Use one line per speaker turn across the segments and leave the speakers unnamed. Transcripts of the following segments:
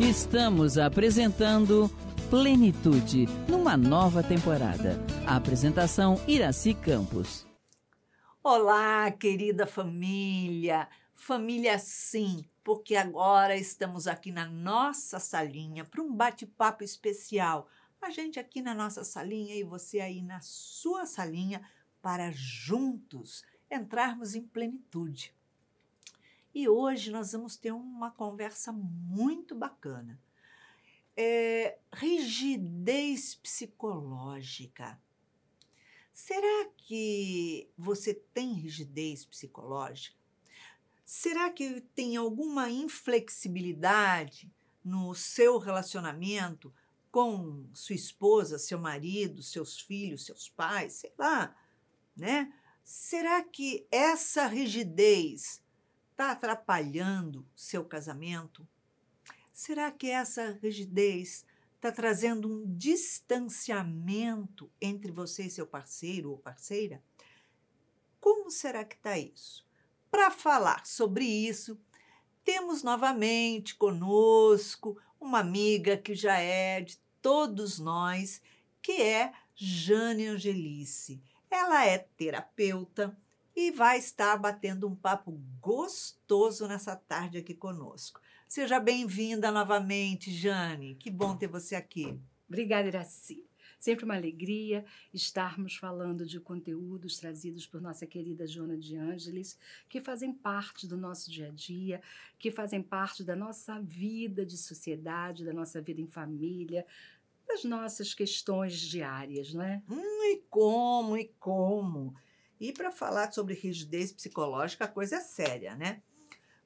Estamos apresentando Plenitude, numa nova temporada. A apresentação Iraci Campos.
Olá, querida família. Família sim, porque agora estamos aqui na nossa salinha para um bate-papo especial. A gente aqui na nossa salinha e você aí na sua salinha para juntos entrarmos em plenitude. E hoje nós vamos ter uma conversa muito bacana. Rigidez psicológica. Será que você tem rigidez psicológica? Será que tem alguma inflexibilidade no seu relacionamento com sua esposa, seu marido, seus filhos, seus pais, sei lá, né? Será que essa rigidez está atrapalhando seu casamento? Será que essa rigidez está trazendo um distanciamento entre você e seu parceiro ou parceira? Como será que está isso? Para falar sobre isso, temos novamente conosco uma amiga que já é de todos nós, que é Jane Angelice. Ela é terapeuta e vai estar batendo um papo gostoso nessa tarde aqui conosco. Seja bem-vinda novamente, Jane. Que bom ter você aqui.
Obrigada, Iraci. Sempre uma alegria estarmos falando de conteúdos trazidos por nossa querida Joana de Ângeles, que fazem parte do nosso dia a dia, que fazem parte da nossa vida de sociedade, da nossa vida em família, das nossas questões diárias, não é?
E como? E para falar sobre rigidez psicológica, a coisa é séria, né?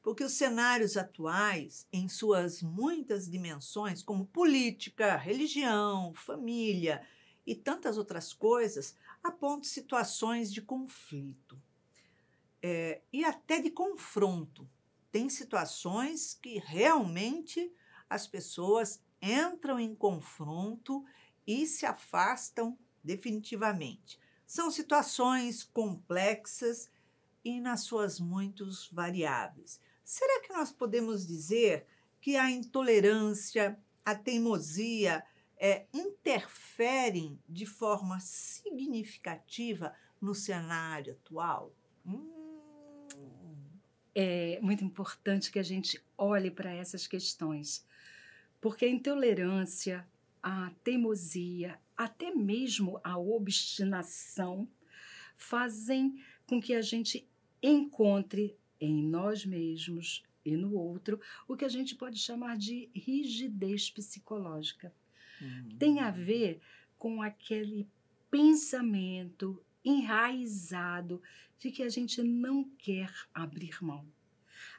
Porque os cenários atuais, em suas muitas dimensões, como política, religião, família e tantas outras coisas, apontam situações de conflito e até de confronto. Tem situações que realmente as pessoas entram em confronto e se afastam definitivamente. São situações complexas e nas suas muitas variáveis. Será que nós podemos dizer que a intolerância, a teimosia interferem de forma significativa no cenário atual?
É muito importante que a gente olhe para essas questões, porque a intolerância, a teimosia, até mesmo a obstinação fazem com que a gente encontre em nós mesmos e no outro o que a gente pode chamar de rigidez psicológica. Tem a ver com aquele pensamento enraizado de que a gente não quer abrir mão.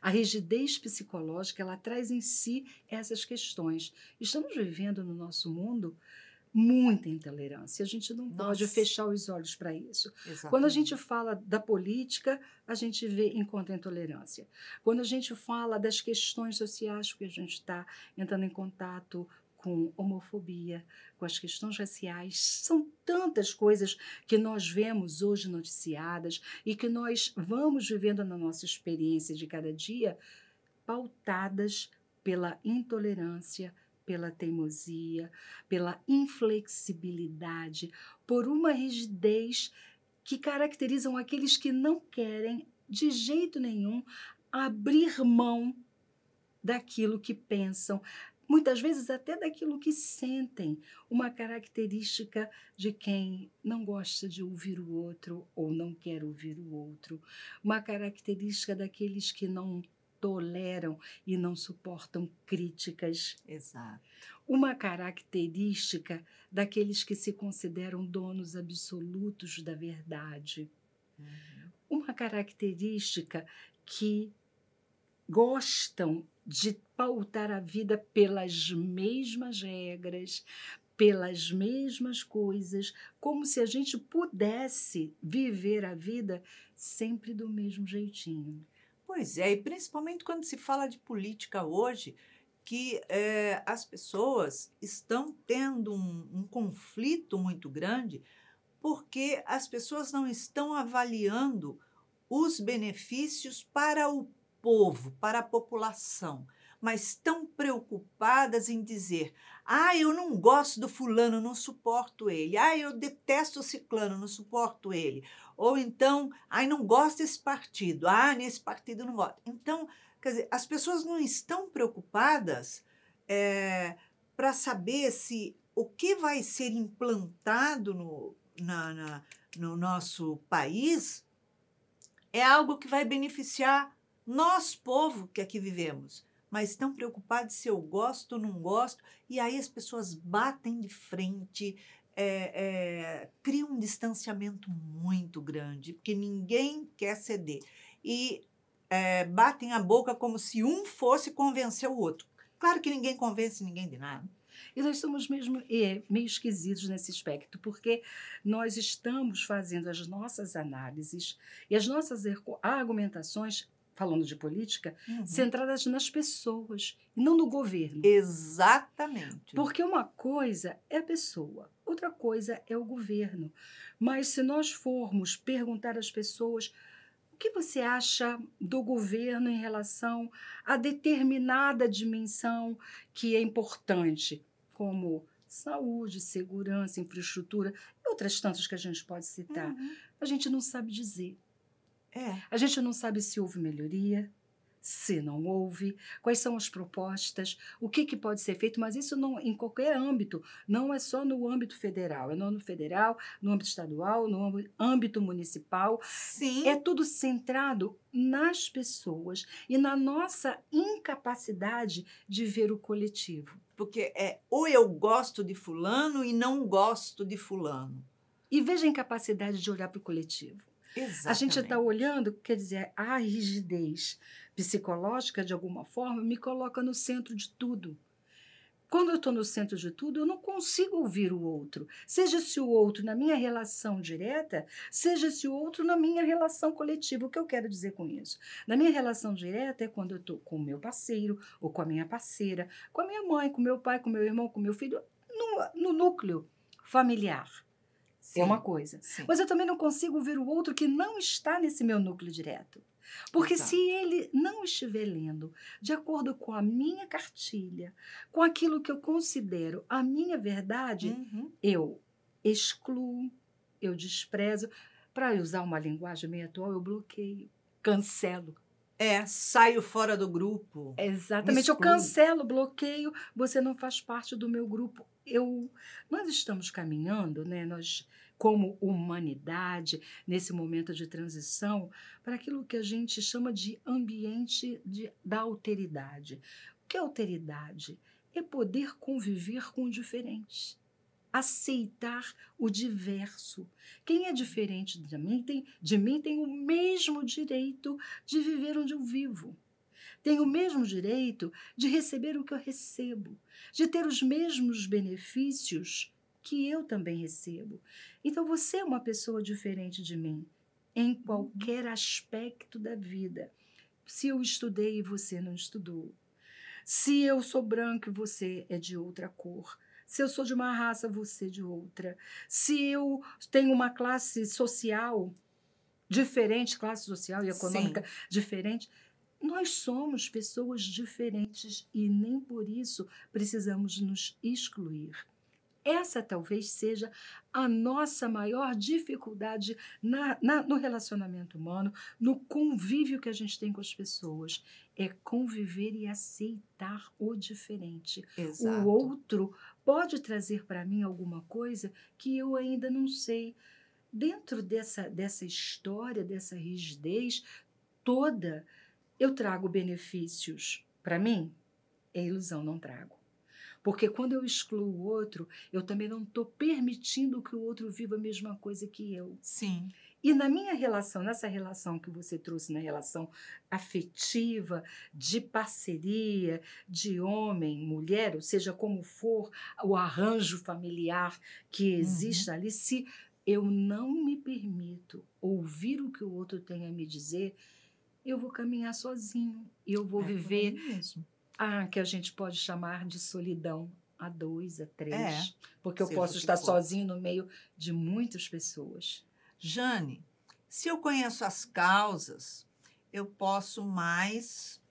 A rigidez psicológica, ela traz em si essas questões. Estamos vivendo no nosso mundo muita intolerância. A gente não pode fechar os olhos para isso.
Exatamente.
Quando a gente fala da política, a gente encontra intolerância. Quando a gente fala das questões sociais, porque a gente está entrando em contato com homofobia, com as questões raciais, são tantas coisas que nós vemos hoje noticiadas e que nós vamos vivendo na nossa experiência de cada dia, pautadas pela intolerância, pela teimosia, pela inflexibilidade, por uma rigidez que caracterizam aqueles que não querem, de jeito nenhum, abrir mão daquilo que pensam, muitas vezes até daquilo que sentem, uma característica de quem não gosta de ouvir o outro ou não quer ouvir o outro, uma característica daqueles que não toleram e não suportam críticas.
Exato.
Uma característica daqueles que se consideram donos absolutos da verdade. Uma característica que gostam de pautar a vida pelas mesmas regras, pelas mesmas coisas, como se a gente pudesse viver a vida sempre do mesmo jeitinho.
Pois é, e principalmente quando se fala de política hoje, que as pessoas estão tendo um conflito muito grande porque as pessoas não estão avaliando os benefícios para o povo, para a população, mas estão preocupadas em dizer: ah, eu não gosto do fulano, não suporto ele. Ah, eu detesto o ciclano, não suporto ele. Ou então, ai, não gosto desse partido. Ah, nesse partido eu não gosto. Então, quer dizer, as pessoas não estão preocupadas para saber se o que vai ser implantado no nosso país é algo que vai beneficiar nós, povo que aqui vivemos. Mas estão preocupados se eu gosto ou não gosto, e aí as pessoas batem de frente, criam um distanciamento muito grande, porque ninguém quer ceder. E batem a boca como se um fosse convencer o outro. Claro que ninguém convence ninguém de nada.
E nós somos mesmo meio esquisitos nesse aspecto, porque nós estamos fazendo as nossas análises e as nossas argumentações, falando de política, centradas nas pessoas e não no governo.
Exatamente.
Porque uma coisa é a pessoa, outra coisa é o governo. Mas se nós formos perguntar às pessoas: o que você acha do governo em relação a determinada dimensão que é importante, como saúde, segurança, infraestrutura e outras tantas que a gente pode citar? A gente não sabe dizer. A gente não sabe se houve melhoria, se não houve, quais são as propostas, o que pode ser feito, mas isso não, em qualquer âmbito, não é só no âmbito federal, é no âmbito federal, no âmbito estadual, no âmbito municipal.
Sim.
É tudo centrado nas pessoas e na nossa incapacidade de ver o coletivo.
Porque ou eu gosto de fulano e não gosto de fulano.
E veja a incapacidade de olhar para o coletivo.
Exatamente.
A gente está olhando, quer dizer, a rigidez psicológica, de alguma forma, me coloca no centro de tudo. Quando eu estou no centro de tudo, eu não consigo ouvir o outro. Seja se o outro na minha relação direta, seja se o outro na minha relação coletiva. O que eu quero dizer com isso? Na minha relação direta é quando eu estou com o meu parceiro, ou com a minha parceira, com a minha mãe, com o meu pai, com o meu irmão, com o meu filho, no núcleo familiar.
Sim,
é uma coisa.
Sim.
Mas eu também não consigo ver o outro que não está nesse meu núcleo direto. Porque
Exato.
se ele não estiver lendo de acordo com a minha cartilha, com aquilo que eu considero a minha verdade, eu excluo, eu desprezo. Para usar uma linguagem meio atual, eu bloqueio, cancelo.
Saio fora do grupo.
Exatamente, eu cancelo, bloqueio, você não faz parte do meu grupo. Nós estamos caminhando, né, nós, como humanidade, nesse momento de transição, para aquilo que a gente chama de ambiente da alteridade. O que é alteridade? É poder conviver com o diferente. Aceitar o diverso. Quem é diferente de mim tem o mesmo direito de viver onde eu vivo. Tem o mesmo direito de receber o que eu recebo, de ter os mesmos benefícios que eu também recebo. Então, você é uma pessoa diferente de mim em qualquer aspecto da vida. Se eu estudei e você não estudou, se eu sou branco e você é de outra cor, se eu sou de uma raça, você de outra, se eu tenho uma classe social diferente, classe social e econômica diferente, nós somos pessoas diferentes e nem por isso precisamos nos excluir. Essa talvez seja a nossa maior dificuldade no relacionamento humano, no convívio que a gente tem com as pessoas. É conviver e aceitar o diferente.
Exato.
O outro pode trazer para mim alguma coisa que eu ainda não sei. Dentro dessa história, dessa rigidez toda, eu trago benefícios. Para mim, é ilusão, não trago. Porque quando eu excluo o outro, eu também não estou permitindo que o outro viva a mesma coisa que eu.
Sim.
E na minha relação, nessa relação que você trouxe, na relação afetiva, de parceria, de homem, mulher, ou seja, como for o arranjo familiar que existe ali, se eu não me permito ouvir o que o outro tem a me dizer, eu vou caminhar sozinho. Eu vou viver que a gente pode chamar de solidão a 2, a 3. Porque eu posso estar sozinho no meio de muitas pessoas.
Jane, se eu conheço as causas, eu posso mais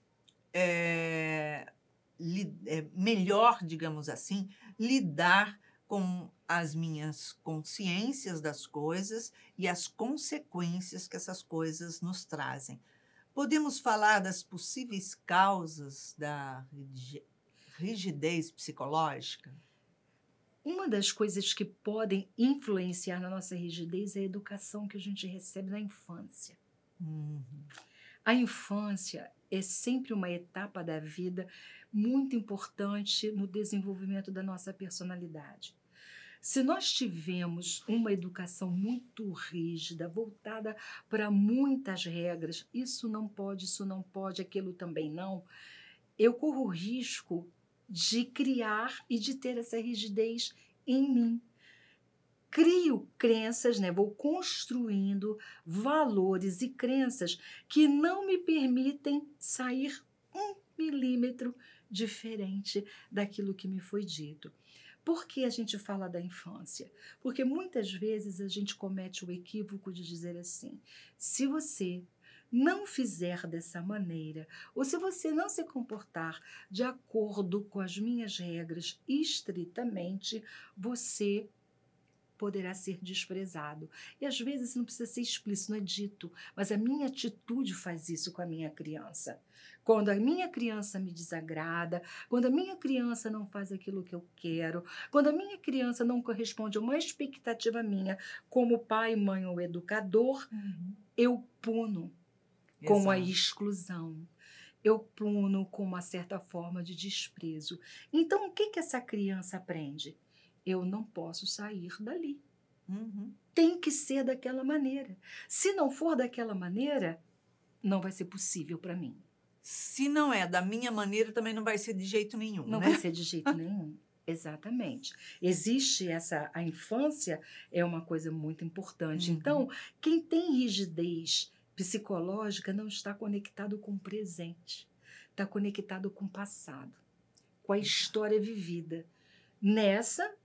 melhor, digamos assim, lidar com as minhas consciências das coisas e as consequências que essas coisas nos trazem. Podemos falar das possíveis causas da rigidez psicológica?
Uma das coisas que podem influenciar na nossa rigidez é a educação que a gente recebe na infância.
Uhum.
A infância é sempre uma etapa da vida muito importante no desenvolvimento da nossa personalidade. Se nós tivemos uma educação muito rígida, voltada para muitas regras, isso não pode, aquilo também não, eu corro o risco de criar e de ter essa rigidez em mim. Crio crenças, né? Vou construindo valores e crenças que não me permitem sair 1 milímetro diferente daquilo que me foi dito. Por que a gente fala da infância? Porque muitas vezes a gente comete o equívoco de dizer assim: se você não fizer dessa maneira, ou se você não se comportar de acordo com as minhas regras estritamente, você poderá ser desprezado. E às vezes não precisa ser explícito, não é dito, mas a minha atitude faz isso com a minha criança. Quando a minha criança me desagrada, quando a minha criança não faz aquilo que eu quero, quando a minha criança não corresponde a uma expectativa minha como pai, mãe ou educador, eu puno com a
Exato.
exclusão. Eu puno com uma certa forma de desprezo. Então, o que essa criança aprende? Eu não posso sair dali.
Uhum.
Tem que ser daquela maneira. Se não for daquela maneira, não vai ser possível para mim.
Se não é da minha maneira, também não vai ser de jeito nenhum,
Não
né?
vai ser de jeito nenhum. Exatamente. Existe a infância é uma coisa muito importante.
Uhum.
Então, quem tem rigidez psicológica não está conectado com o presente, está conectado com o passado, com a história vivida, nessa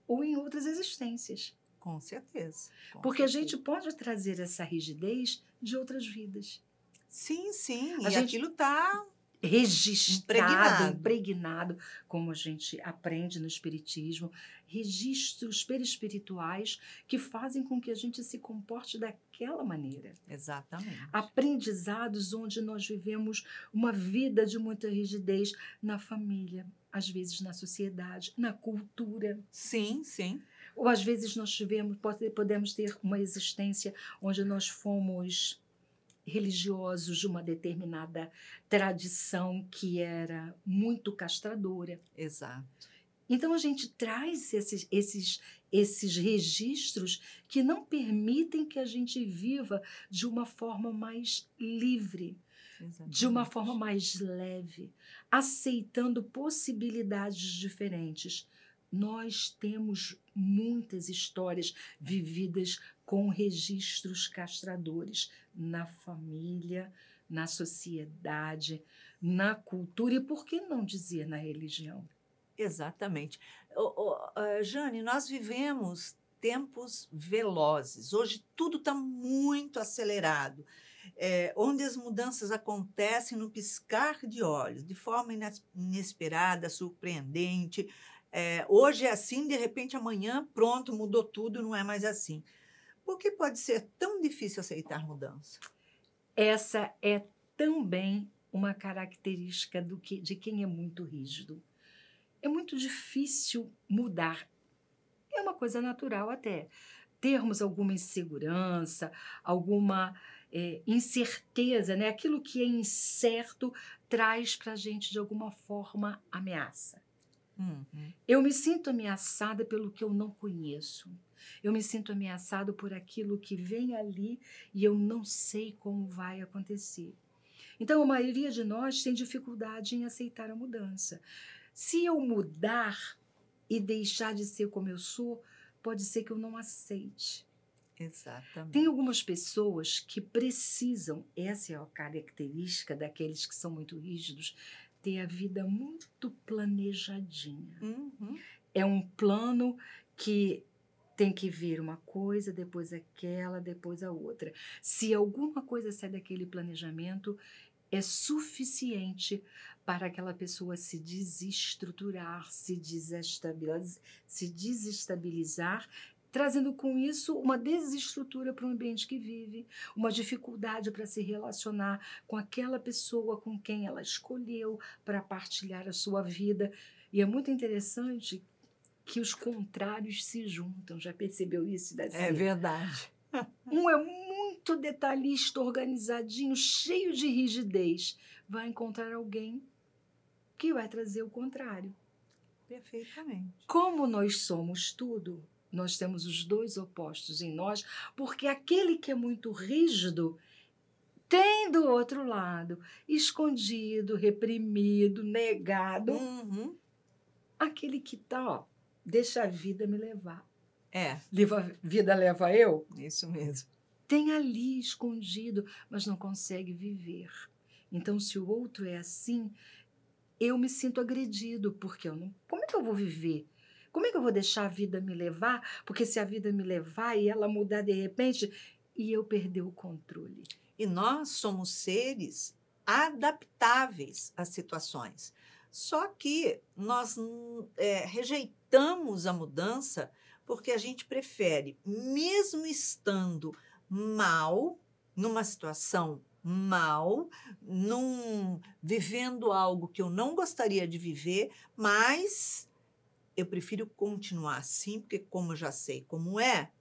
ou em outras existências.
Com certeza.
Porque a gente pode trazer essa rigidez de outras vidas.
Sim, sim.
A
E
gente-
aquilo está
Registrado, impregnado, como a gente aprende no Espiritismo, registros perispirituais que fazem com que a gente se comporte daquela maneira.
Exatamente.
Aprendizados onde nós vivemos uma vida de muita rigidez na família, às vezes na sociedade, na cultura.
Sim, sim.
Ou às vezes podemos ter uma existência onde nós fomos religiosos de uma determinada tradição que era muito castradora.
Exato.
Então a gente traz esses registros que não permitem que a gente viva de uma forma mais livre, de uma forma mais leve, aceitando possibilidades diferentes. Nós temos muitas histórias vividas com registros castradores na família, na sociedade, na cultura e, por que não dizer, na religião?
Exatamente. Jane, nós vivemos tempos velozes. Hoje tudo está muito acelerado, onde as mudanças acontecem no piscar de olhos, de forma inesperada, surpreendente. Hoje é assim, de repente amanhã, pronto, mudou tudo, não é mais assim. Por que pode ser tão difícil aceitar mudança?
Essa é também uma característica de quem é muito rígido. É muito difícil mudar. É uma coisa natural até. Termos alguma insegurança, alguma incerteza, né? Aquilo que é incerto traz para a gente, de alguma forma, ameaça.
Uhum.
Eu me sinto ameaçada pelo que eu não conheço. Eu me sinto ameaçado por aquilo que vem ali e eu não sei como vai acontecer. Então, a maioria de nós tem dificuldade em aceitar a mudança. Se eu mudar e deixar de ser como eu sou, pode ser que eu não aceite.
Exatamente.
Tem algumas pessoas que precisam, essa é a característica daqueles que são muito rígidos, ter a vida muito planejadinha.
Uhum.
É um plano que tem que vir uma coisa, depois aquela, depois a outra. Se alguma coisa sai daquele planejamento, é suficiente para aquela pessoa se desestruturar, se desestabilizar, trazendo com isso uma desestrutura para o ambiente que vive, uma dificuldade para se relacionar com aquela pessoa com quem ela escolheu para partilhar a sua vida. E é muito interessante que os contrários se juntam. Já percebeu isso, Daci?
É verdade.
Um é muito detalhista, organizadinho, cheio de rigidez. Vai encontrar alguém que vai trazer o contrário.
Perfeitamente.
Como nós somos tudo, nós temos os dois opostos em nós, porque aquele que é muito rígido tem do outro lado, escondido, reprimido, negado,
Uhum.
aquele que tá, ó, deixa a vida me levar.
É,
A vida leva eu?
isso mesmo.
Tem ali escondido, mas não consegue viver. Então, se o outro é assim, eu me sinto agredido, porque eu não. Como é que eu vou viver? Como é que eu vou deixar a vida me levar? Porque se a vida me levar e ela mudar de repente e eu perder o controle.
E nós somos seres adaptáveis às situações. Só que nós rejeitamos a mudança porque a gente prefere, mesmo estando mal, numa situação mal, vivendo algo que eu não gostaria de viver, mas eu prefiro continuar assim, porque como eu já sei como é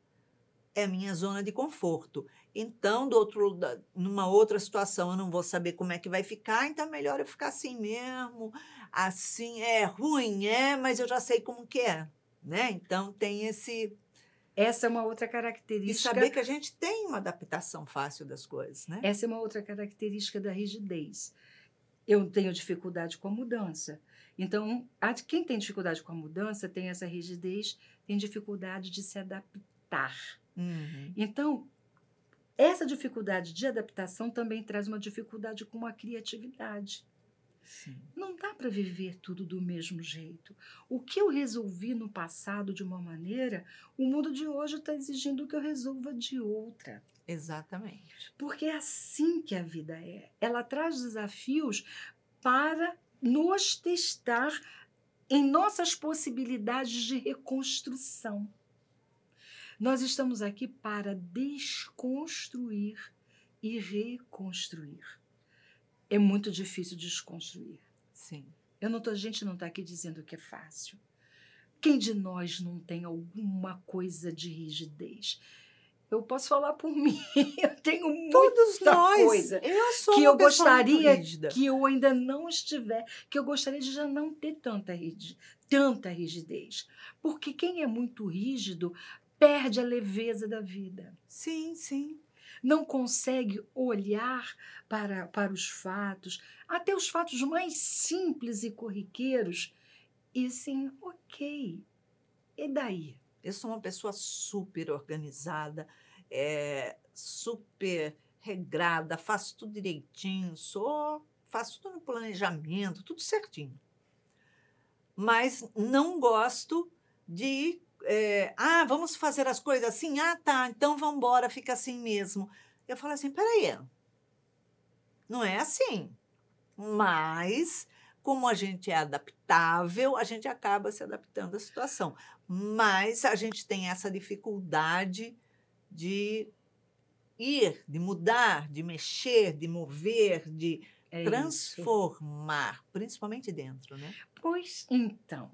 a minha zona de conforto. Então, numa outra situação, eu não vou saber como é que vai ficar, então é melhor eu ficar assim mesmo. Assim é ruim, mas eu já sei como que é, né? Então tem esse.
Essa é uma outra
E
característica.
saber que a gente tem uma adaptação fácil das coisas, né?
Essa é uma outra característica da rigidez. Eu tenho dificuldade com a mudança. Então, quem tem dificuldade com a mudança tem essa rigidez, tem dificuldade de se adaptar.
Uhum.
Então, essa dificuldade de adaptação também traz uma dificuldade com a criatividade.
Sim.
Não dá para viver tudo do mesmo jeito. O que eu resolvi no passado de uma maneira, o mundo de hoje está exigindo que eu resolva de outra.
Exatamente.
Porque é assim que a vida é. Ela traz desafios para nos testar em nossas possibilidades de reconstrução. Nós estamos aqui para desconstruir e reconstruir. É muito difícil desconstruir.
Sim.
A gente não está aqui dizendo que é fácil. Quem de nós não tem alguma coisa de rigidez? Eu posso falar por mim. Eu tenho
Todos
muita
nós.
coisa
Eu sou
que
uma
eu
pessoa muito
gostaria
rígida.
que eu ainda não estiver, que eu gostaria de já não ter tanta rigidez. Porque quem é muito rígido perde a leveza da vida.
Sim, sim.
Não consegue olhar para os fatos, até os fatos mais simples e corriqueiros, e assim, ok, e daí?
Eu sou uma pessoa super organizada, super regrada, faço tudo direitinho, faço tudo no planejamento, tudo certinho. Mas não gosto de vamos fazer as coisas assim? Ah, tá, então vamos embora, fica assim mesmo. Eu falo assim, peraí, não é assim. Mas, como a gente é adaptável, a gente acaba se adaptando à situação. Mas a gente tem essa dificuldade de de mudar, de mexer, de mover, de transformar, principalmente dentro, né?
Pois então,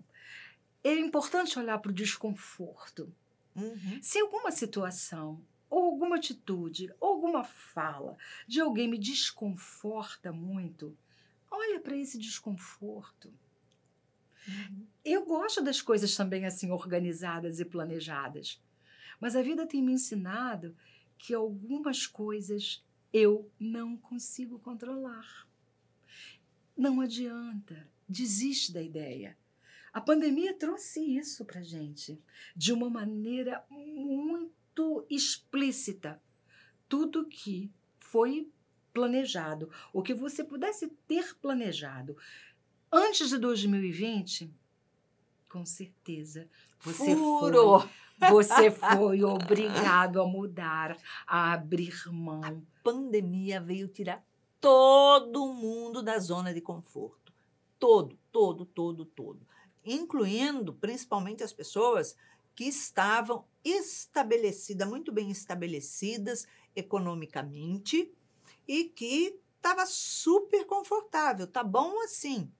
é importante olhar para o desconforto.
Uhum.
Se alguma situação, ou alguma atitude, ou alguma fala de alguém me desconforta muito, olha para esse desconforto.
Uhum.
Eu gosto das coisas também assim organizadas e planejadas, mas a vida tem me ensinado que algumas coisas eu não consigo controlar. Não adianta, desiste da ideia. A pandemia trouxe isso para a gente de uma maneira muito explícita. Tudo que foi planejado, o que você pudesse ter planejado antes de 2020, com certeza você foi obrigado a mudar, a abrir mão.
A pandemia veio tirar todo mundo da zona de conforto. todo, incluindo principalmente as pessoas que estavam muito bem estabelecidas economicamente e que estava super confortável, tá bom assim.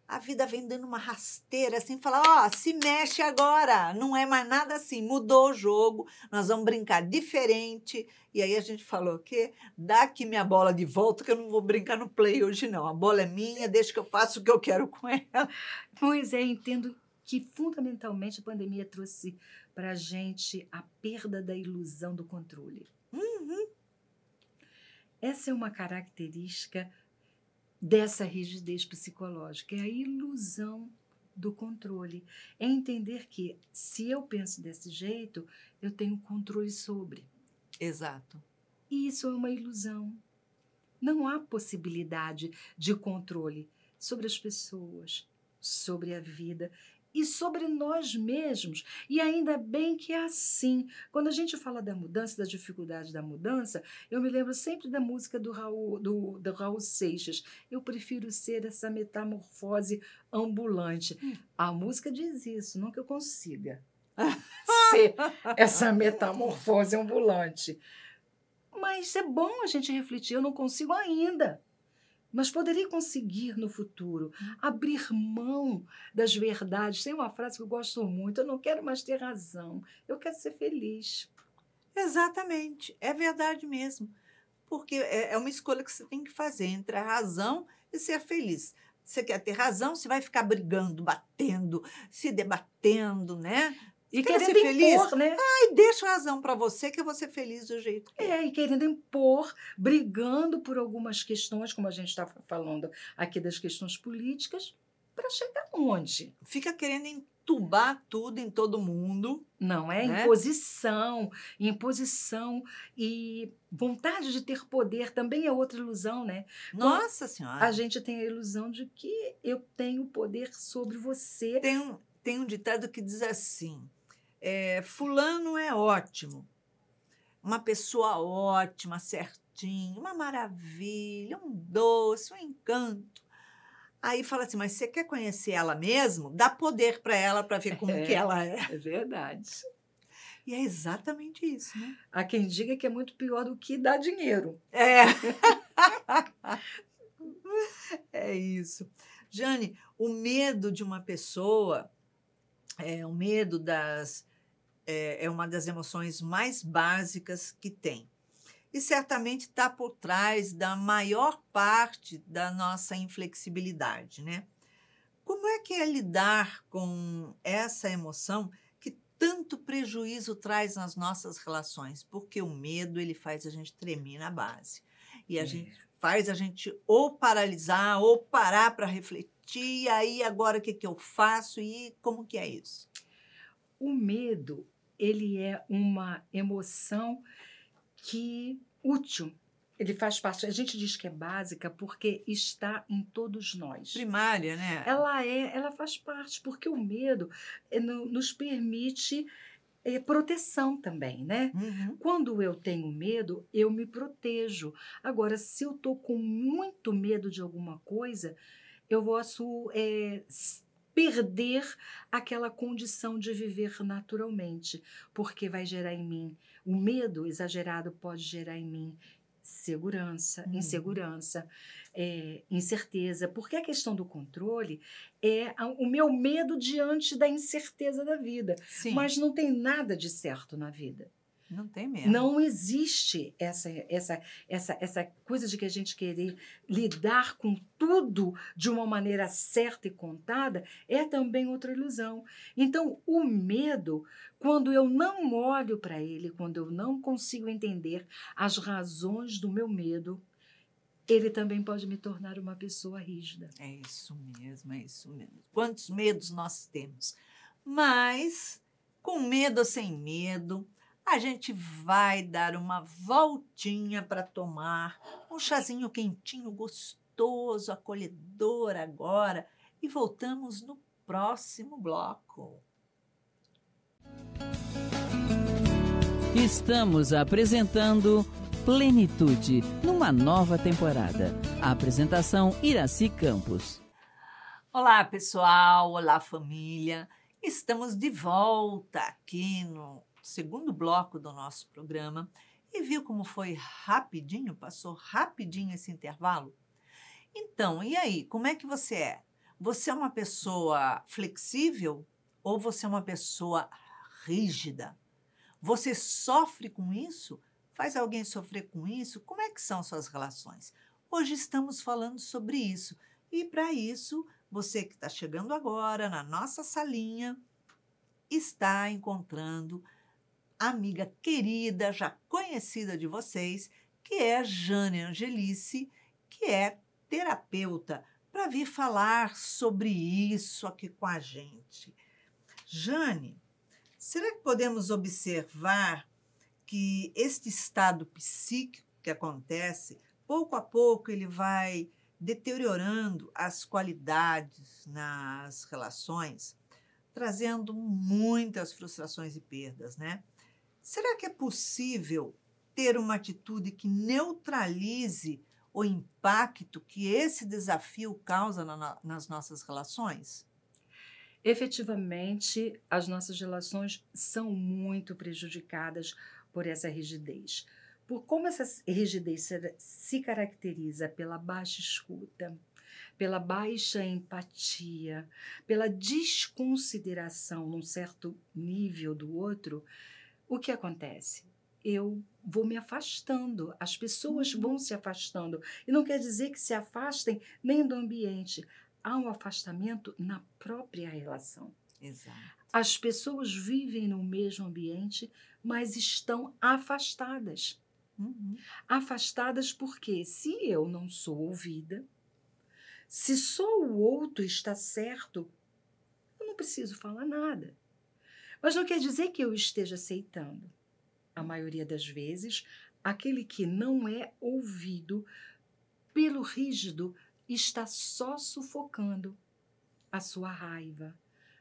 A vida vem dando uma rasteira assim, fala, ó, se mexe agora, não é mais nada assim, mudou o jogo, nós vamos brincar diferente. E aí a gente falou que dá aqui minha bola de volta, que eu não vou brincar no play hoje não, a bola é minha, deixa que eu faça o que eu quero com ela.
Pois é, entendo que fundamentalmente a pandemia trouxe para a gente a perda da ilusão do controle.
Uhum.
Essa é uma característica dessa rigidez psicológica, é a ilusão do controle. É entender que, se eu penso desse jeito, eu tenho controle sobre.
Exato.
E isso é uma ilusão. Não há possibilidade de controle sobre as pessoas, sobre a vida e sobre nós mesmos. E ainda bem que é assim. Quando a gente fala da mudança, da dificuldade da mudança, eu me lembro sempre da música do Raul Seixas. Eu prefiro ser essa metamorfose ambulante. A música diz isso, não que eu consiga ser essa metamorfose ambulante. Mas é bom a gente refletir, eu não consigo ainda. Mas poderia conseguir no futuro abrir mão das verdades. Tem uma frase que eu gosto muito, eu não quero mais ter razão, eu quero ser feliz.
Exatamente, é verdade mesmo. Porque é uma escolha que você tem que fazer entre a razão e ser feliz. Você quer ter razão, você vai ficar brigando, batendo, se debatendo, né?
E
quer
querendo
ser feliz?
impor, né?
Ai, deixa a razão para você que eu vou ser feliz do jeito que
E querendo impor, brigando por algumas questões, como a gente está falando aqui das questões políticas, para chegar onde?
Fica querendo entubar tudo em todo mundo.
Não é?
Né?
Imposição e vontade de ter poder também é outra ilusão, né?
Nossa Senhora!
A gente tem a ilusão de que eu tenho poder sobre você.
Tem um ditado que diz assim, fulano é ótimo, uma pessoa ótima, certinha, uma maravilha, um doce, um encanto. Aí fala assim, mas você quer conhecer ela mesmo? Dá poder para ela para ver como que ela é.
É verdade.
E é exatamente isso, né?
Há quem diga que é muito pior do que dar dinheiro.
É isso. Jane, o medo de uma pessoa, o medo é uma das emoções mais básicas que tem. E certamente está por trás da maior parte da nossa inflexibilidade, né? Como é que é lidar com essa emoção que tanto prejuízo traz nas nossas relações? Porque o medo, ele faz a gente tremer na base. E faz a gente ou paralisar ou parar para refletir. E aí, agora, o que eu faço? E como que é isso?
O medo, ele é uma emoção útil, ele faz parte, a gente diz que é básica porque está em todos nós.
Primária, né?
Ela faz parte, porque o medo nos permite proteção também, né?
Uhum.
Quando eu tenho medo, eu me protejo. Agora, se eu estou com muito medo de alguma coisa, eu posso perder aquela condição de viver naturalmente, porque vai gerar em mim, o medo exagerado pode gerar em mim insegurança, incerteza, porque a questão do controle é o meu medo diante da incerteza da vida.
Sim.
Mas não tem nada de certo na vida.
Não tem mesmo.
Não existe essa coisa de que a gente querer lidar com tudo de uma maneira certa e contada, é também outra ilusão. Então, o medo, quando eu não olho para ele, quando eu não consigo entender as razões do meu medo, ele também pode me tornar uma pessoa rígida.
É isso mesmo, é isso mesmo. Quantos medos nós temos? Mas, com medo ou sem medo, a gente vai dar uma voltinha para tomar um chazinho quentinho, gostoso, acolhedor agora. E voltamos no próximo bloco.
Estamos apresentando Plenitude, numa nova temporada. A apresentação Iraci Campos.
Olá, pessoal! Olá, família! Estamos de volta aqui no segundo bloco do nosso programa e viu como foi rapidinho, passou rapidinho esse intervalo? Então, e aí, como é que você é? Você é uma pessoa flexível ou você é uma pessoa rígida? Você sofre com isso? Faz alguém sofrer com isso? Como é que são suas relações? Hoje estamos falando sobre isso. E para isso, você que está chegando agora na nossa salinha, está encontrando a amiga querida, já conhecida de vocês, que é Jane Angelice, que é terapeuta, para vir falar sobre isso aqui com a gente. Jane, será que podemos observar que este estado psíquico que acontece, pouco a pouco ele vai deteriorando as qualidades nas relações, trazendo muitas frustrações e perdas, né? Será que é possível ter uma atitude que neutralize o impacto que esse desafio causa nas nossas relações?
Efetivamente, as nossas relações são muito prejudicadas por essa rigidez. Por como essa rigidez se caracteriza pela baixa escuta, pela baixa empatia, pela desconsideração num certo nível do outro, o que acontece? Eu vou me afastando, as pessoas vão se afastando. E não quer dizer que se afastem nem do ambiente. Há um afastamento na própria relação.
Exato.
As pessoas vivem no mesmo ambiente, mas estão afastadas. Afastadas porque se eu não sou ouvida, se só o outro está certo, eu não preciso falar nada. Mas não quer dizer que eu esteja aceitando. A maioria das vezes, aquele que não é ouvido pelo rígido está só sufocando a sua raiva,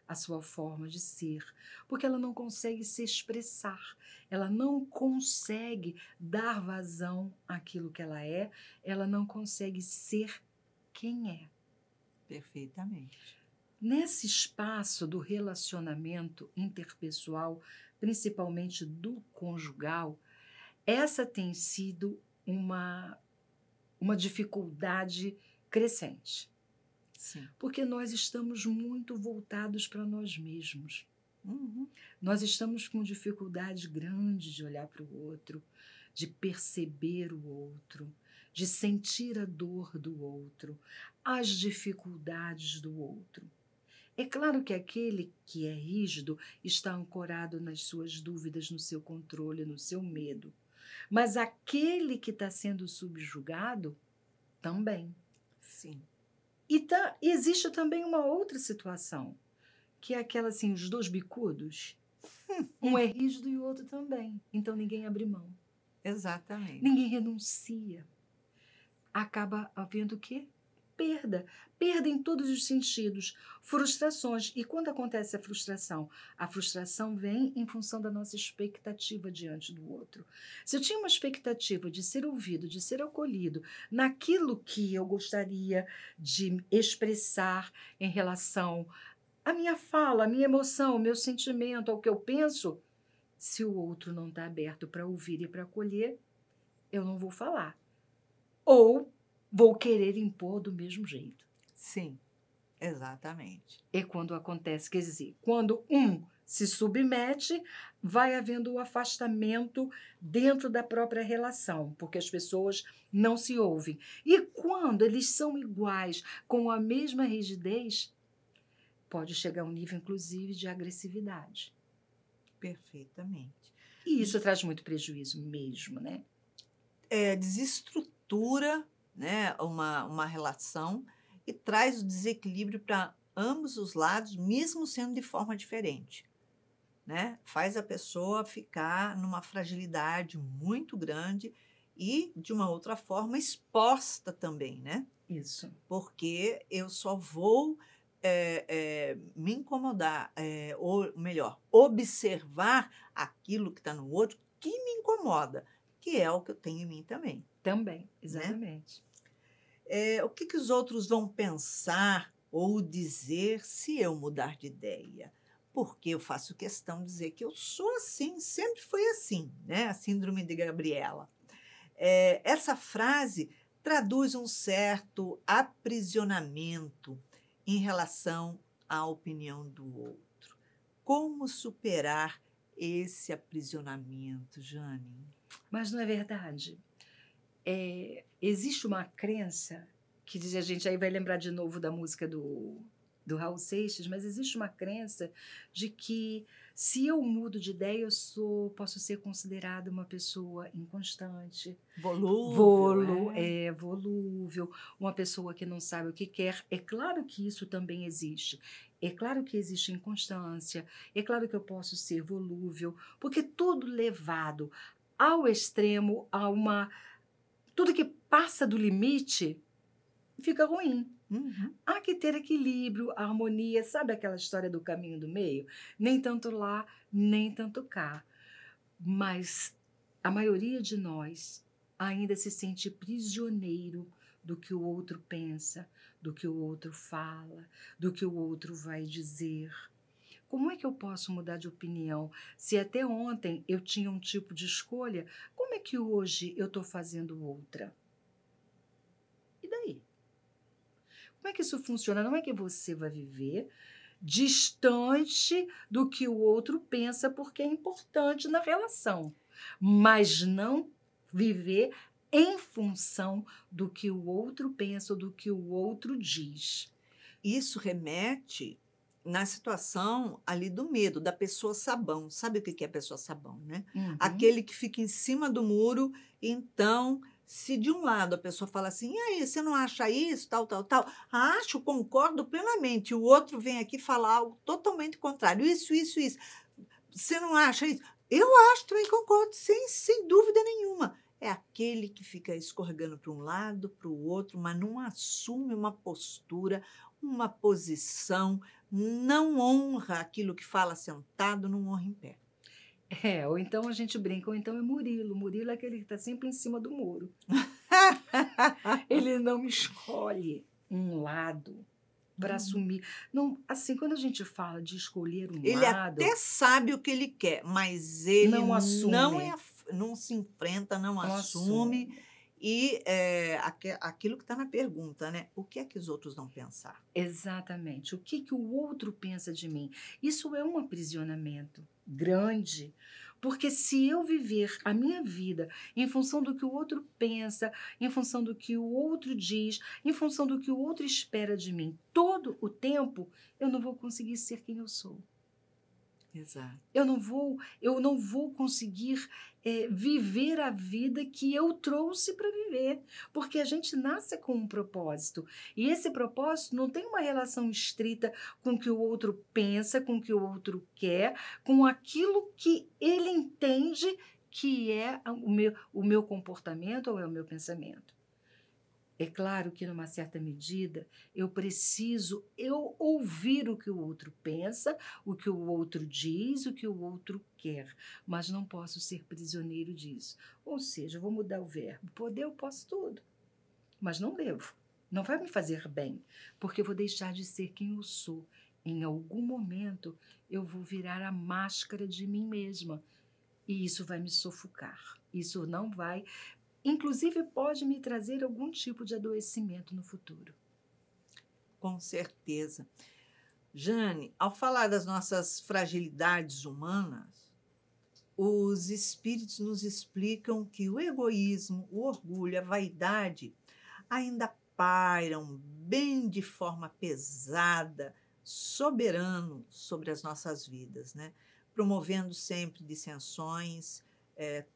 a sua forma de ser, porque ela não consegue se expressar, ela não consegue dar vazão àquilo que ela não consegue ser quem é.
Perfeitamente.
Nesse espaço do relacionamento interpessoal, principalmente do conjugal, essa tem sido uma dificuldade crescente.
Sim.
Porque nós estamos muito voltados para nós mesmos. Nós estamos com dificuldade grande de olhar para o outro, de perceber o outro, de sentir a dor do outro, as dificuldades do outro. É claro que aquele que é rígido está ancorado nas suas dúvidas, no seu controle, no seu medo. Mas aquele que está sendo subjugado, também.
Sim.
E existe também uma outra situação, que é aquela assim, os dois bicudos. Um é rígido e o outro também. Então ninguém abre mão.
Exatamente.
Ninguém renuncia. Acaba havendo o quê? Perda. Perda em todos os sentidos. Frustrações. E quando acontece a frustração vem em função da nossa expectativa diante do outro. Se eu tinha uma expectativa de ser ouvido, de ser acolhido, naquilo que eu gostaria de expressar em relação à minha fala, à minha emoção, ao meu sentimento, ao que eu penso, se o outro não está aberto para ouvir e para acolher, eu não vou falar. Ou vou querer impor do mesmo jeito.
Sim, exatamente.
É quando acontece, quer dizer, quando um se submete, vai havendo o afastamento dentro da própria relação, porque as pessoas não se ouvem. E quando eles são iguais, com a mesma rigidez, pode chegar a um nível, inclusive, de agressividade.
Perfeitamente.
E isso traz muito prejuízo mesmo, né?
Desestrutura, né, uma relação e traz o desequilíbrio para ambos os lados, mesmo sendo de forma diferente. Né? Faz a pessoa ficar numa fragilidade muito grande e, de uma outra forma, exposta também, né?
Isso.
Porque eu só vou me incomodar, ou melhor, observar aquilo que está no outro que me incomoda, que é o que eu tenho em mim também.
Também, exatamente.
O que os outros vão pensar ou dizer se eu mudar de ideia, porque eu faço questão de dizer que eu sou assim, sempre foi assim, né? A síndrome de Gabriela. Essa frase traduz um certo aprisionamento em relação à opinião do outro. Como superar esse aprisionamento, Jane?
Mas não é verdade. Existe uma crença que diz, a gente aí vai lembrar de novo da música do Raul Seixas, mas existe uma crença de que se eu mudo de ideia, posso ser considerada uma pessoa inconstante,
Volúvel,
volúvel, uma pessoa que não sabe o que quer. É claro que isso também existe. É claro que existe inconstância, é claro que eu posso ser volúvel, porque tudo levado ao extremo, tudo que passa do limite fica ruim.
Uhum.
Há que ter equilíbrio, harmonia, sabe aquela história do caminho do meio? Nem tanto lá, nem tanto cá. Mas a maioria de nós ainda se sente prisioneiro do que o outro pensa, do que o outro fala, do que o outro vai dizer. Como é que eu posso mudar de opinião? Se até ontem eu tinha um tipo de escolha, como é que hoje eu estou fazendo outra? E daí? Como é que isso funciona? Não é que você vai viver distante do que o outro pensa, porque é importante na relação, mas não viver em função do que o outro pensa ou do que o outro diz.
Isso remete na situação ali do medo, da pessoa sabão. Sabe o que é a pessoa sabão, né?
Uhum.
Aquele que fica em cima do muro, então, se de um lado a pessoa fala assim, e aí, você não acha isso, tal, tal, tal? Acho, concordo plenamente. O outro vem aqui falar algo totalmente contrário. Isso, isso, isso. Você não acha isso? Eu acho, também concordo, sem dúvida nenhuma. É aquele que fica escorregando para um lado, para o outro, mas não assume uma postura, uma posição, não honra aquilo que fala sentado, não honra em pé.
Ou então a gente brinca, ou então é Murilo. Murilo é aquele que está sempre em cima do muro. Ele não escolhe um lado para assumir. Não, assim, quando a gente fala de escolher um
Ele
lado,
até sabe o que ele quer, mas ele
não assume.
não se enfrenta, não
Não
assume.
assume.
E aquilo que está na pergunta, né? O que é que os outros vão pensar?
Exatamente. O que o outro pensa de mim? Isso é um aprisionamento grande, porque se eu viver a minha vida em função do que o outro pensa, em função do que o outro diz, em função do que o outro espera de mim todo o tempo, eu não vou conseguir ser quem eu sou.
Exato.
Eu não vou conseguir viver a vida que eu trouxe para viver, porque a gente nasce com um propósito, e esse propósito não tem uma relação estrita com o que o outro pensa, com o que o outro quer, com aquilo que ele entende que é o meu comportamento ou é o meu pensamento. É claro que, numa certa medida, eu preciso ouvir o que o outro pensa, o que o outro diz, o que o outro quer, mas não posso ser prisioneiro disso. Ou seja, eu vou mudar o verbo. Poder, eu posso tudo, mas não devo. Não vai me fazer bem, porque eu vou deixar de ser quem eu sou. Em algum momento, eu vou virar a máscara de mim mesma, e isso vai me sufocar. Isso não vai... Inclusive, pode me trazer algum tipo de adoecimento no futuro.
Com certeza. Jane, ao falar das nossas fragilidades humanas, os espíritos nos explicam que o egoísmo, o orgulho, a vaidade ainda pairam bem de forma pesada, soberano sobre as nossas vidas, né? Promovendo sempre dissensões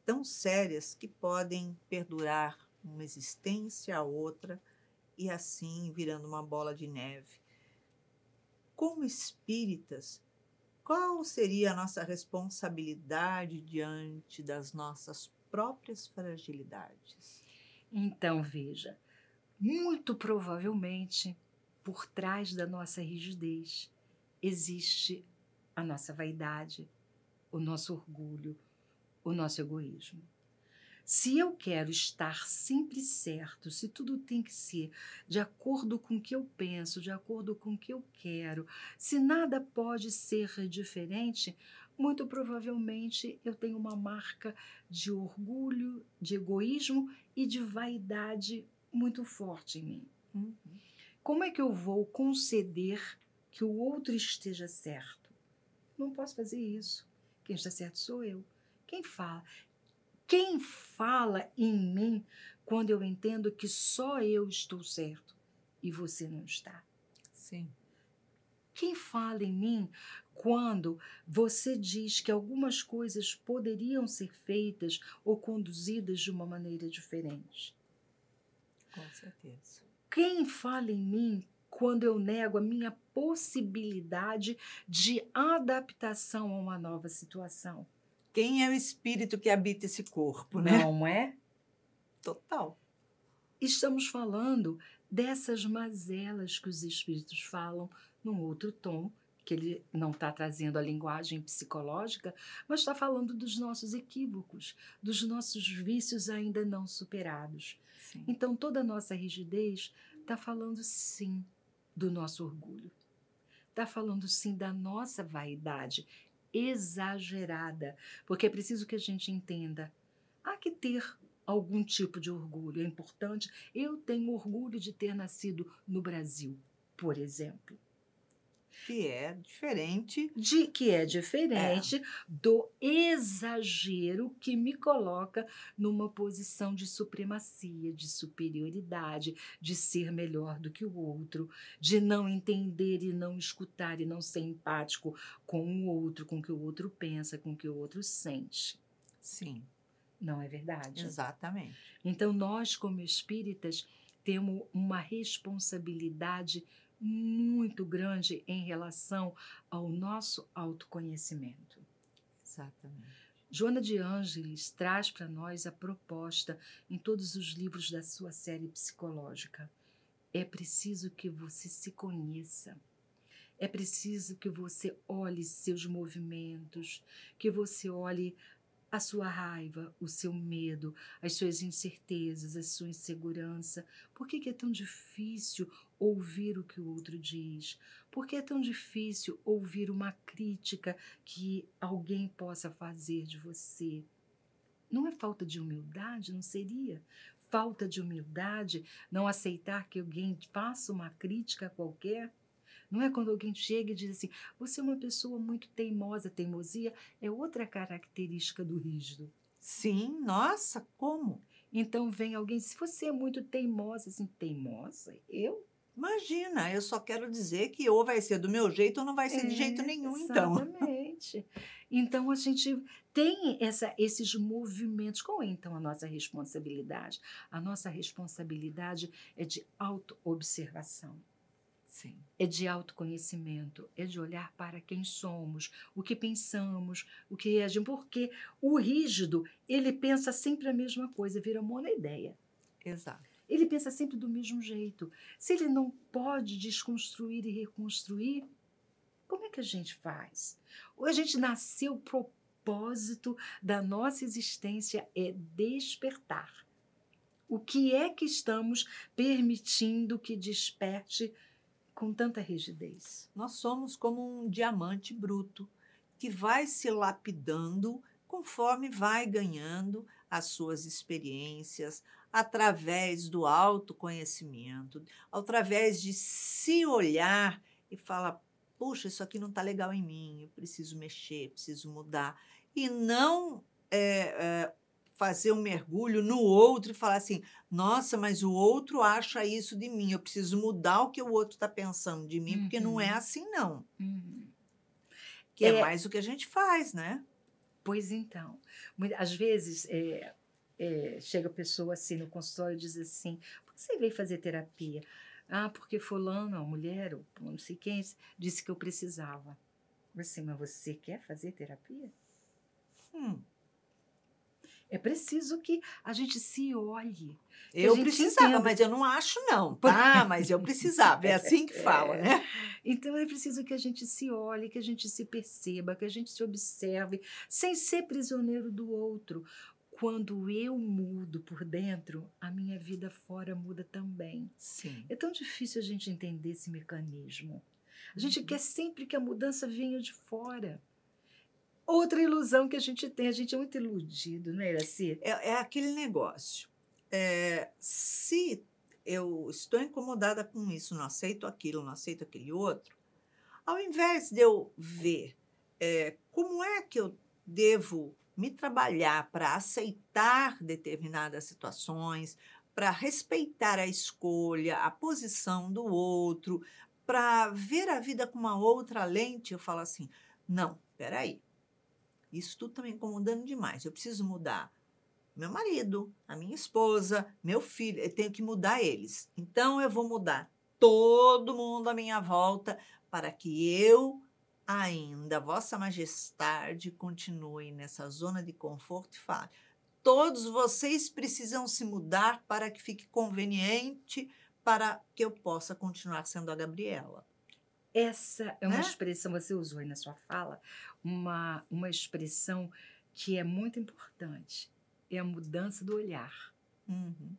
tão sérias que podem perdurar uma existência a outra e assim virando uma bola de neve. Como espíritas, qual seria a nossa responsabilidade diante das nossas próprias fragilidades?
Então, veja, muito provavelmente, por trás da nossa rigidez, existe a nossa vaidade, o nosso orgulho, o nosso egoísmo. Se eu quero estar sempre certo, se tudo tem que ser de acordo com o que eu penso, de acordo com o que eu quero, se nada pode ser diferente, muito provavelmente eu tenho uma marca de orgulho, de egoísmo e de vaidade muito forte em mim.
Uhum.
Como é que eu vou conceder que o outro esteja certo? Não posso fazer isso. Quem está certo sou eu. Quem fala? Quem fala em mim quando eu entendo que só eu estou certo e você não está?
Sim.
Quem fala em mim quando você diz que algumas coisas poderiam ser feitas ou conduzidas de uma maneira diferente?
Com certeza.
Quem fala em mim quando eu nego a minha possibilidade de adaptação a uma nova situação?
Quem é o espírito que habita esse corpo, né?
Não é?
Total.
Estamos falando dessas mazelas que os espíritos falam num outro tom, que ele não está trazendo a linguagem psicológica, mas está falando dos nossos equívocos, dos nossos vícios ainda não superados.
Sim.
Então, toda a nossa rigidez está falando, sim, do nosso orgulho. Está falando, sim, da nossa vaidade exagerada. Porque é preciso que a gente entenda. Há que ter algum tipo de orgulho. É importante. Eu tenho orgulho de ter nascido no Brasil, por exemplo.
Que é diferente.
Que é diferente do exagero que me coloca numa posição de supremacia, de superioridade, de ser melhor do que o outro, de não entender e não escutar e não ser empático com o outro, com o que o outro pensa, com o que o outro sente.
Sim,
Não é verdade?
exatamente.
Então, nós, como espíritas, temos uma responsabilidade muito grande em relação ao nosso autoconhecimento.
Exatamente.
Joana de Ângeles traz para nós a proposta em todos os livros da sua série psicológica. É preciso que você se conheça. É preciso que você olhe seus movimentos, que você olhe a sua raiva, o seu medo, as suas incertezas, a sua insegurança. Por que é tão difícil ouvir o que o outro diz? Por que é tão difícil ouvir uma crítica que alguém possa fazer de você? Não é falta de humildade, não seria? Falta de humildade não aceitar que alguém faça uma crítica qualquer? Não é quando alguém chega e diz assim, você é uma pessoa muito teimosa. Teimosia é outra característica do rígido.
Sim, nossa, como?
Então vem alguém, se você é muito teimosa, assim, teimosa? Eu?
Imagina, eu só quero dizer que ou vai ser do meu jeito ou não vai ser de jeito nenhum, então.
Exatamente. Então a gente tem esses movimentos. Qual é então a nossa responsabilidade? A nossa responsabilidade é de autoobservação.
Sim.
É de autoconhecimento, é de olhar para quem somos, o que pensamos, o que reagimos, porque o rígido, ele pensa sempre a mesma coisa, vira monoideia.
Exato.
Ele pensa sempre do mesmo jeito. Se ele não pode desconstruir e reconstruir, como é que a gente faz? Ou a gente nasceu, o propósito da nossa existência é despertar. O que é que estamos permitindo que desperte com tanta rigidez?
Nós somos como um diamante bruto que vai se lapidando conforme vai ganhando as suas experiências, através do autoconhecimento, através de se olhar e falar, puxa, isso aqui não está legal em mim, eu preciso mexer, preciso mudar. E não fazer um mergulho no outro e falar assim, nossa, mas o outro acha isso de mim, eu preciso mudar o que o outro está pensando de mim, porque não é assim, não. Que é mais o que a gente faz, né?
Pois então, às vezes chega a pessoa assim no consultório e diz assim, por que você veio fazer terapia? Ah, porque fulano, a mulher, ou não sei quem, disse que eu precisava. Assim, mas você quer fazer terapia? É preciso que a gente se olhe.
Eu precisava, mas eu não acho não, tá? Mas eu precisava, é assim que fala, né?
Então é preciso que a gente se olhe, que a gente se perceba, que a gente se observe, sem ser prisioneiro do outro. quando eu mudo por dentro, a minha vida fora muda também.
Sim.
É tão difícil a gente entender esse mecanismo. A gente quer sempre que a mudança venha de fora. Outra ilusão que a gente tem, a gente é muito iludido, não é, Iraci?
É aquele negócio. Se eu estou incomodada com isso, não aceito aquilo, não aceito aquele outro, ao invés de eu ver como é que eu devo me trabalhar para aceitar determinadas situações, para respeitar a escolha, a posição do outro, para ver a vida com uma outra lente, eu falo assim: não, peraí, isso tudo está me incomodando demais, eu preciso mudar meu marido, a minha esposa, meu filho, eu tenho que mudar eles. Então, eu vou mudar todo mundo à minha volta para que eu ainda, Vossa Majestade, continue nessa zona de conforto e fale: todos vocês precisam se mudar para que fique conveniente para que eu possa continuar sendo a Gabriela.
Essa é uma
Né?
expressão, você usou aí na sua fala, uma expressão que é muito importante. É a mudança do olhar.
Uhum.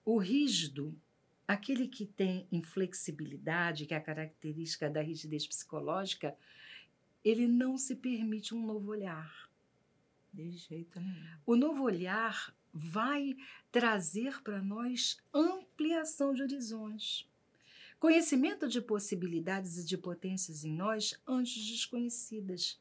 O rígido, aquele que tem inflexibilidade, que é a característica da rigidez psicológica, ele não se permite um novo olhar.
De jeito nenhum.
O novo olhar vai trazer para nós ampliação de horizontes, conhecimento de possibilidades e de potências em nós antes desconhecidas.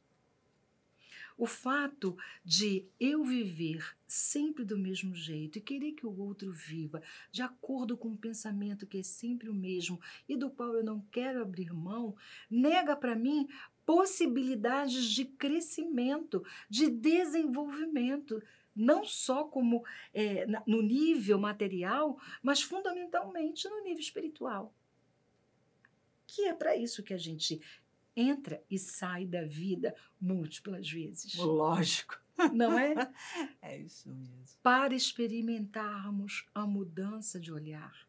O fato de eu viver sempre do mesmo jeito e querer que o outro viva de acordo com um pensamento que é sempre o mesmo e do qual eu não quero abrir mão, nega para mim possibilidades de crescimento, de desenvolvimento, não só como no nível material, mas fundamentalmente no nível espiritual. Que é para isso que a gente entra e sai da vida múltiplas vezes.
Lógico.
Não é?
É isso mesmo.
Para experimentarmos a mudança de olhar.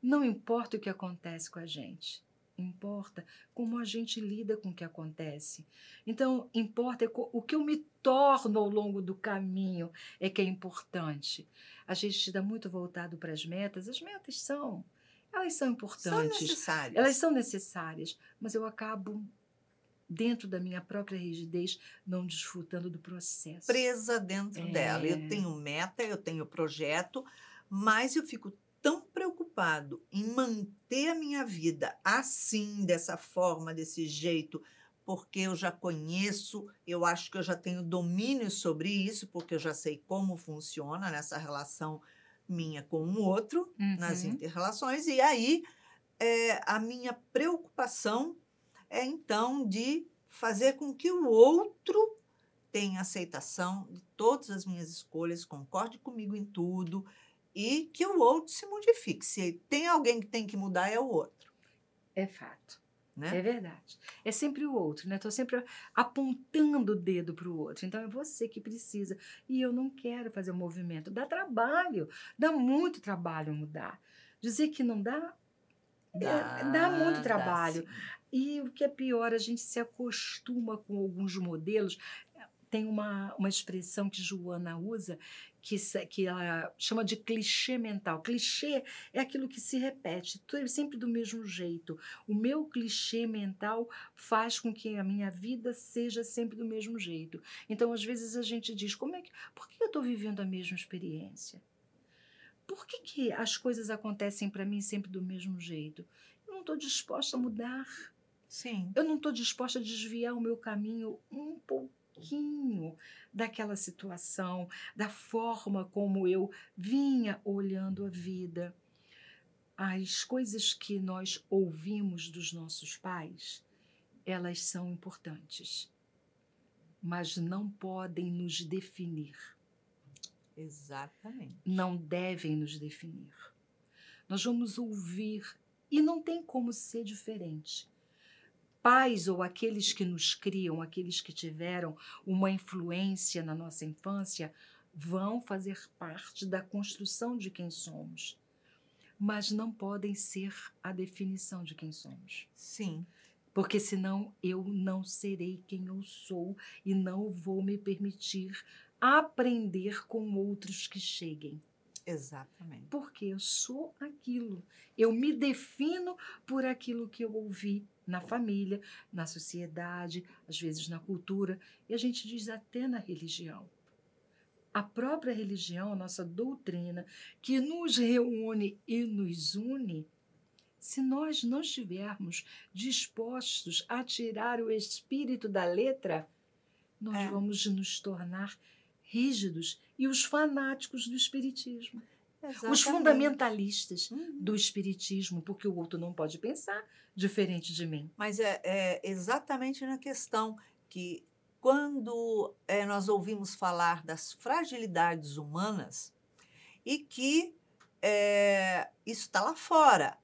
Não importa o que acontece com a gente, importa como a gente lida com o que acontece. Então, importa o que eu me torno ao longo do caminho é que é importante. A gente está muito voltado para as metas elas são
São
importantes,
necessárias.
elas são necessárias, mas eu acabo dentro da minha própria rigidez, não desfrutando do processo.
Presa dentro dela. Eu tenho meta, eu tenho projeto, mas eu fico tão preocupado em manter a minha vida assim, dessa forma, desse jeito, porque eu já conheço, eu acho que eu já tenho domínio sobre isso, porque eu já sei como funciona nessa relação minha com o outro, nas inter-relações, e aí a minha preocupação é, então, de fazer com que o outro tenha aceitação de todas as minhas escolhas, concorde comigo em tudo e que o outro se modifique. Se tem alguém que tem que mudar, é o outro.
É fato.
Né?
É verdade. É sempre o outro, né? Estou sempre apontando o dedo para o outro. Então, é você que precisa. E eu não quero fazer o movimento. Dá trabalho. Dá muito trabalho mudar. Dizer que não dá, dá muito trabalho.
Sim.
E o que é pior, a gente se acostuma com alguns modelos. Tem uma expressão que Joana usa, que ela chama de clichê mental. Clichê é aquilo que se repete, sempre do mesmo jeito. O meu clichê mental faz com que a minha vida seja sempre do mesmo jeito. Então, às vezes, a gente diz, por que eu estou vivendo a mesma experiência? Por que as coisas acontecem para mim sempre do mesmo jeito? Eu não estou disposta a mudar.
Sim.
Eu não estou disposta a desviar o meu caminho um pouquinho daquela situação, da forma como eu vinha olhando a vida. As coisas que nós ouvimos dos nossos pais, elas são importantes, mas não podem nos definir.
Exatamente.
Não devem nos definir. Nós vamos ouvir e não tem como ser diferente. Pais ou aqueles que nos criam, aqueles que tiveram uma influência na nossa infância, vão fazer parte da construção de quem somos, mas não podem ser a definição de quem somos.
Sim.
Porque senão eu não serei quem eu sou e não vou me permitir aprender com outros que cheguem.
Exatamente.
Porque eu sou aquilo. Eu me defino por aquilo que eu ouvi na família, na sociedade, às vezes na cultura, e a gente diz até na religião. A própria religião, a nossa doutrina, que nos reúne e nos une, se nós não estivermos dispostos a tirar o espírito da letra, nós vamos nos tornar rígidos e os fanáticos do espiritismo.
Exatamente.
Os fundamentalistas do espiritismo, porque o outro não pode pensar diferente de mim.
Mas é exatamente na questão que, quando nós ouvimos falar das fragilidades humanas e que isso está lá fora,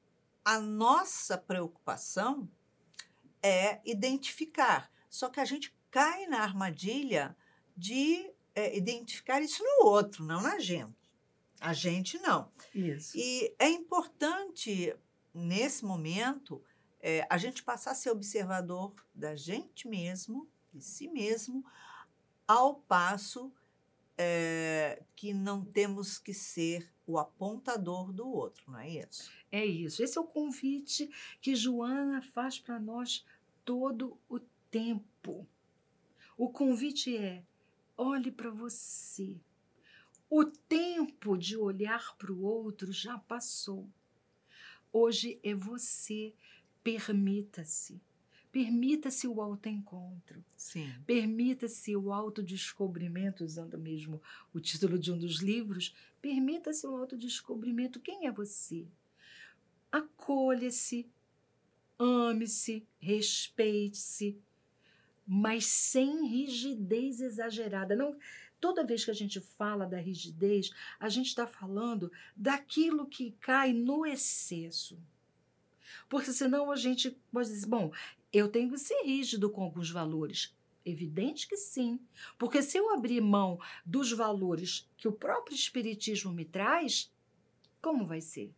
a nossa preocupação é identificar. Só que a gente cai na armadilha de identificar isso no outro, não na gente. A gente não.
Isso.
E é importante, nesse momento, a gente passar a ser observador da gente mesmo, de si mesmo, ao passo que não temos que ser o apontador do outro, não é isso?
É isso. Esse é o convite que Joana faz para nós todo o tempo. O convite é: olhe para você. O tempo de olhar para o outro já passou. Hoje é você. Permita-se. Permita-se o autoencontro.
Sim.
Permita-se o autodescobrimento, usando mesmo o título de um dos livros. Permita-se o autodescobrimento. Quem é você? Acolha-se, ame-se, respeite-se, mas sem rigidez exagerada. Não, toda vez que a gente fala da rigidez, a gente está falando daquilo que cai no excesso. Porque senão a gente pode dizer, bom, eu tenho que ser rígido com alguns valores. Evidente que sim. Porque se eu abrir mão dos valores que o próprio espiritismo me traz, como vai ser?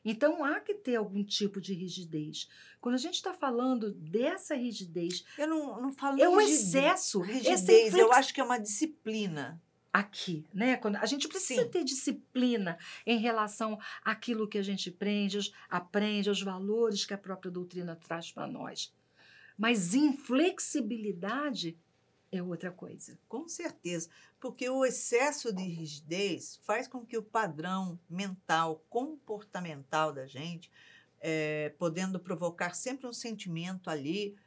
Então, há que ter algum tipo de rigidez. Quando a gente está falando dessa rigidez...
Eu não falo
é um
rigidez,
excesso.
Rigidez, eu acho que é uma disciplina.
Aqui, né? Quando a gente precisa ter disciplina em relação àquilo que a gente aprende, aos valores que a própria doutrina traz para nós. Mas inflexibilidade é outra coisa.
Com certeza, porque o excesso de rigidez faz com que o padrão mental, comportamental da gente, podendo provocar sempre um sentimento ali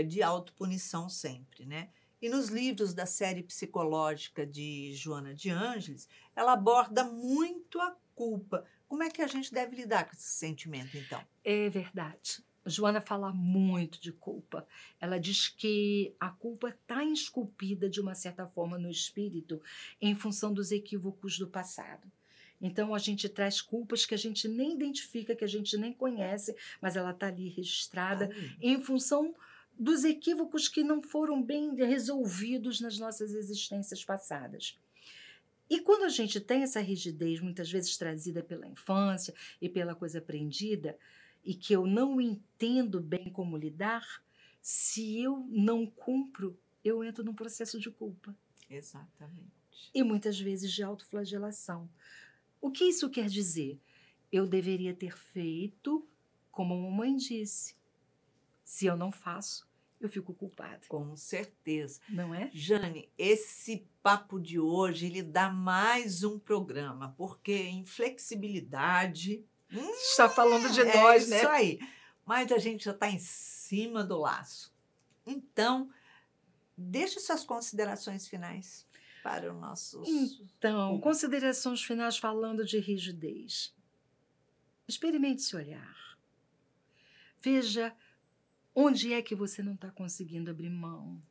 de autopunição sempre, né? E nos livros da série psicológica de Joana de Ângeles, ela aborda muito a culpa. Como é que a gente deve lidar com esse sentimento, então?
É verdade. Joana fala muito de culpa. Ela diz que a culpa está esculpida de uma certa forma no espírito em função dos equívocos do passado. Então, a gente traz culpas que a gente nem identifica, que a gente nem conhece, mas ela está ali registrada em função dos equívocos que não foram bem resolvidos nas nossas existências passadas. E quando a gente tem essa rigidez, muitas vezes trazida pela infância e pela coisa aprendida, e que eu não entendo bem como lidar, se eu não cumpro, eu entro num processo de culpa.
Exatamente.
E muitas vezes de autoflagelação. O que isso quer dizer? Eu deveria ter feito como a mamãe disse. Se eu não faço, eu fico culpada.
Com certeza.
Não é?
Jane, esse papo de hoje, ele dá mais um programa, porque inflexibilidade...
Está falando de nós, né?
É isso aí. Mas a gente já está em cima do laço. Então, deixe suas considerações finais para os nossos...
Então, considerações finais falando de rigidez. Experimente se olhar. Veja onde é que você não está conseguindo abrir mão.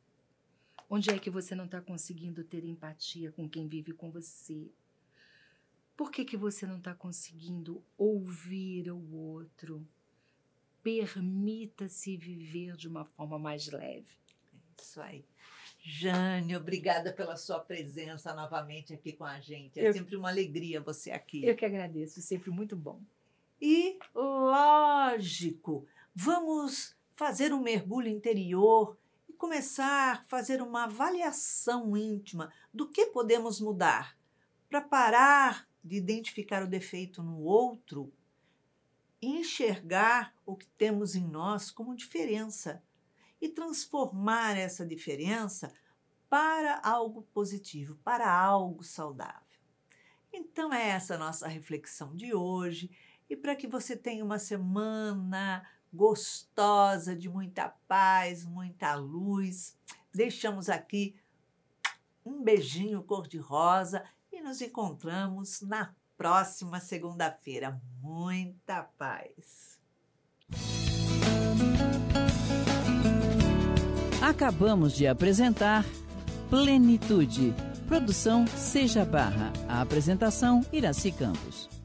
Onde é que você não está conseguindo ter empatia com quem vive com você. Por que você não está conseguindo ouvir o outro? Permita-se viver de uma forma mais leve.
É isso aí. Jane, obrigada pela sua presença novamente aqui com a gente. É sempre uma alegria você aqui.
Eu que agradeço, sempre muito bom.
E, lógico, vamos fazer um mergulho interior e começar a fazer uma avaliação íntima do que podemos mudar para parar de identificar o defeito no outro e enxergar o que temos em nós como diferença e transformar essa diferença para algo positivo, para algo saudável. Então, é essa a nossa reflexão de hoje. E para que você tenha uma semana gostosa, de muita paz, muita luz, deixamos aqui um beijinho cor-de-rosa e nos encontramos na próxima segunda-feira. Muita paz!
Acabamos de apresentar Plenitude. Produção Seja Barra. A apresentação Iraci Campos.